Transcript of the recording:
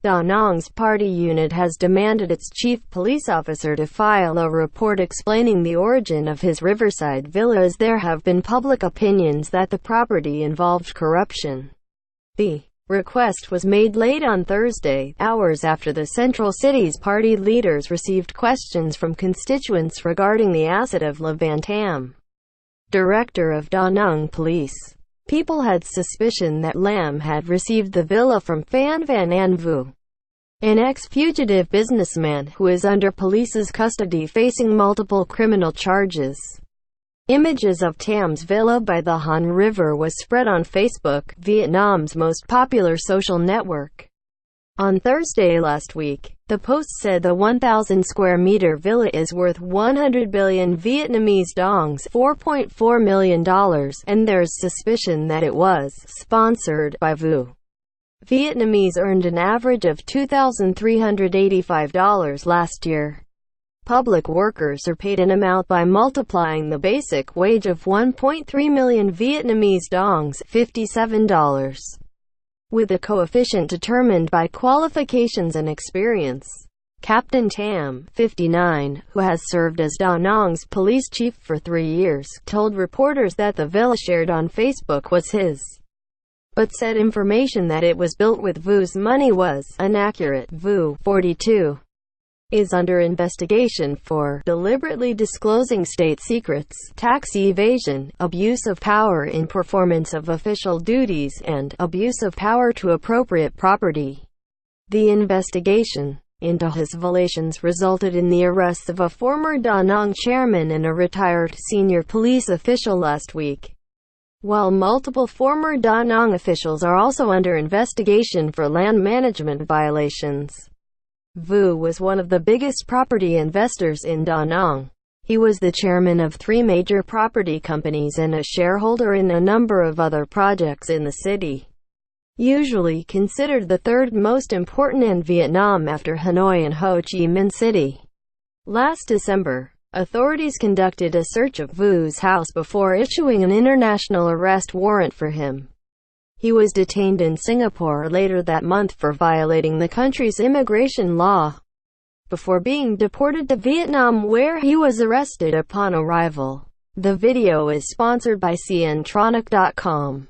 Da Nang's party unit has demanded its chief police officer to file a report explaining the origin of his riverside villa, as there have been public opinions that the property involved corruption. The request was made late on Thursday, hours after the central city's party leaders received questions from constituents regarding the asset of Van Tam, director of Da Nang Police. People had suspicion that Lam had received the villa from Phan Van Anh Vu, an ex-fugitive businessman who is under police's custody facing multiple criminal charges. Images of Tam's villa by the Han River was spread on Facebook, Vietnam's most popular social network. On Thursday last week, the post said the 1,000-square-meter villa is worth 100 billion Vietnamese dongs, $4.4 million, and there's suspicion that it was sponsored by Vu. Vietnamese earned an average of $2,385 last year. Public workers are paid an amount by multiplying the basic wage of 1.3 million Vietnamese dongs, $57. With a coefficient determined by qualifications and experience. Captain Tam, 59, who has served as Da Nang's police chief for 3 years, told reporters that the villa shared on Facebook was his, but said information that it was built with Vu's money was inaccurate. Vu, 42, is under investigation for deliberately disclosing state secrets, tax evasion, abuse of power in performance of official duties, and abuse of power to appropriate property. The investigation into his violations resulted in the arrests of a former Da Nang chairman and a retired senior police official last week, while multiple former Da Nang officials are also under investigation for land management violations. Vu was one of the biggest property investors in Da Nang. He was the chairman of 3 major property companies and a shareholder in a number of other projects in the city. Usually considered the 3rd most important in Vietnam after Hanoi and Ho Chi Minh City. Last December, authorities conducted a search of Vu's house before issuing an international arrest warrant for him. He was detained in Singapore later that month for violating the country's immigration law, before being deported to Vietnam, where he was arrested upon arrival. The video is sponsored by CNtronic.com.